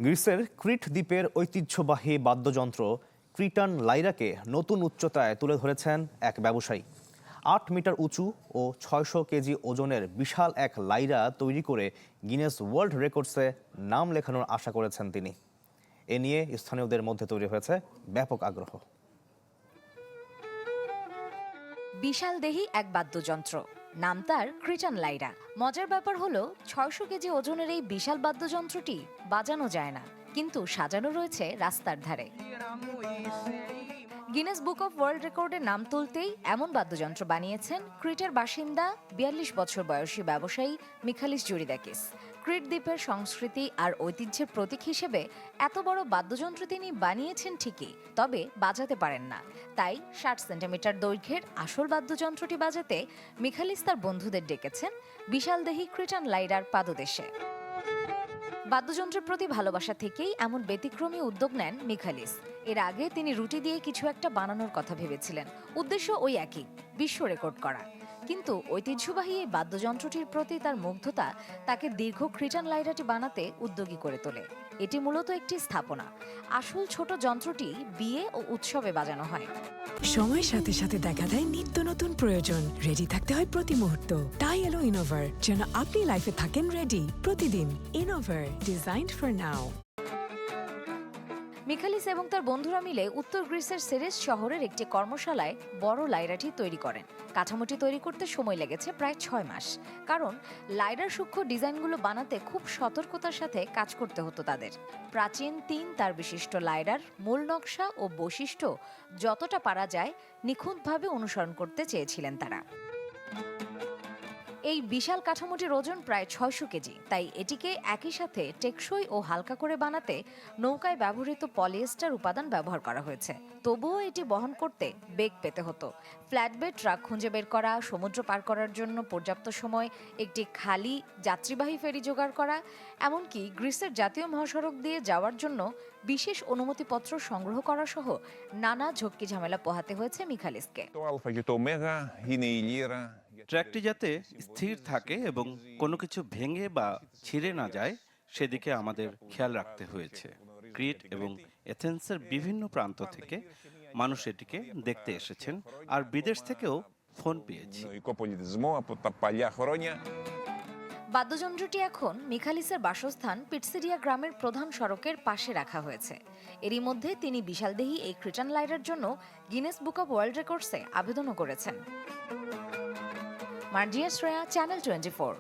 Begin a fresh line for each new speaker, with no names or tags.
গ্রিসের ক্রিট দ্বীপের ঐতিহ্যবাহী বাদ্যযন্ত্র ক্রিটান লাইরাকে নতুন উচ্চতায় তুলে ধরেছেন এক ব্যবসায়ী। ৮ মিটার উঁচু ও ৬০০ কেজি ওজনের বিশাল এক লাইরা তৈরি করে গিনেস ওয়ার্ল্ড রেকর্ডসে নাম লেখানোর আশা করেছেন তিনি। এ নিয়ে স্থানীয়দের মধ্যে তৈরি হয়েছে ব্যাপক আগ্রহ।
বিশাল দেহি এক বাদ্যযন্ত্র, নাম তার ক্রিটান লাইরা। মজার ব্যাপার হলো ৬০০ কেজি ওজনের এই বিশাল বাদ্যযন্ত্রটি বাজানো যায় না, কিন্তু সাজানো রয়েছে রাস্তার ধারে। গিনেস বুক অফ ওয়ার্ল্ড রেকর্ডের নাম তুলতেই এমন বাদ্যযন্ত্র বানিয়েছেন ক্রিটের বাসিন্দা ৪২ বছর বয়সী ব্যবসায়ী মিখালিস জুরিদাকিস। ক্রিট দ্বীপের সংস্কৃতি আর ঐতিহ্যের প্রতীক হিসেবে এত বড় বাদ্যযন্ত্র তিনি বানিয়েছেন ঠিকই, তবে বাজাতে পারেন না। তাই ৬০ সেন্টিমিটার দৈর্ঘ্যের আসল বাদ্যযন্ত্রটি বাজাতে মিখালিস তার বন্ধুদের ডেকেছেন বিশালদেহী ক্রিটান লাইরার পাদদেশে। বাদ্যযন্ত্রের প্রতি ভালোবাসা থেকেই এমন ব্যতিক্রমী উদ্যোগ নেন মিখালিস। এর আগে তিনি রুটি দিয়ে কিছু একটা বানানোর কথা ভেবেছিলেন। উদ্দেশ্য ওই একই, বিশ্ব রেকর্ড করা। কিন্তু ঐতিহ্যবাহী এই বাদ্যযন্ত্রটির প্রতি তার মুগ্ধতা তাকে দীর্ঘ ক্রিটান লাইরাটি বানাতে উদ্যোগী করে তোলে। এটি মূলত একটি স্থাপনা। আসল ছোট যন্ত্রটি বিয়ে ও উৎসবে বাজানো হয়।
সময়ের সাথে সাথে দেখা দেয় নিত্য নতুন প্রয়োজন। রেডি থাকতে হয় প্রতি মুহূর্ত। তাই এলো ইনোভার, যেন আপনি লাইফে থাকেন রেডি প্রতিদিন। ইনোভার, ডিজাইনড ফর নাও।
মিখালিস এবং তার বন্ধুরা মিলে উত্তর গ্রিসের সেরেস শহরের একটি কর্মশালায় বড় লাইরাটি তৈরি করেন। কাঠামোটি তৈরি করতে সময় লেগেছে প্রায় ৬ মাস, কারণ লাইরার সূক্ষ্ম ডিজাইনগুলো বানাতে খুব সতর্কতার সাথে কাজ করতে হতো তাদের। প্রাচীন ৩ তার বিশিষ্ট লাইরার মূল নকশা ও বৈশিষ্ট্য যতটা পারা যায় নিখুঁতভাবে অনুসরণ করতে চেয়েছিলেন তারা। এই বিশাল কাঠামোটির ওজন প্রায় ৬০০ কেজি, তাই এটিকে একই সাথে টেকসই ও হালকা করে বানাতে নৌকায় ব্যবহৃত পলিয়েস্টার উপাদান ব্যবহার করা হয়েছে। তবুও এটি বহন করতে বেগ পেতে হতো। ফ্ল্যাটবেড ট্রাক খুঁজে বের করা, সমুদ্র পার করার জন্য পর্যাপ্ত সময় একটি খালি যাত্রীবাহী ফেরি জোগাড় করা, এমনকি গ্রিসের জাতীয় মহাসড়ক দিয়ে যাওয়ার জন্য বিশেষ অনুমতিপত্র সংগ্রহ করা সহ নানা ঝক্কি ঝামেলা পোহাতে হয়েছে মিখালিসকে।
ট্র্যাকটি যাতে স্থির থাকে এবং কোনো কিছু ভেঙে বা ছিঁড়ে না যায় সেদিকে আমাদের খেয়াল রাখতে হয়েছে। ক্রিট এবং এথেন্সের বিভিন্ন প্রান্ত থেকে মানুষ এটিকে দেখতে এসেছেন, আর বিদেশ থেকেও ফোন পেয়েছি।
বাদ্যযন্ত্রটি এখন মিখালিসের বাসস্থান পিটসিডিয়া গ্রামের প্রধান সড়কের পাশে রাখা হয়েছে। এরই মধ্যে তিনি বিশালদেহী এই ক্রিটান লাইরার জন্য গিনেস বুক অব ওয়ার্ল্ড রেকর্ডসে আবেদনও করেছেন। মার্জিয়া শ্রেয়া, চ্যানেল 24।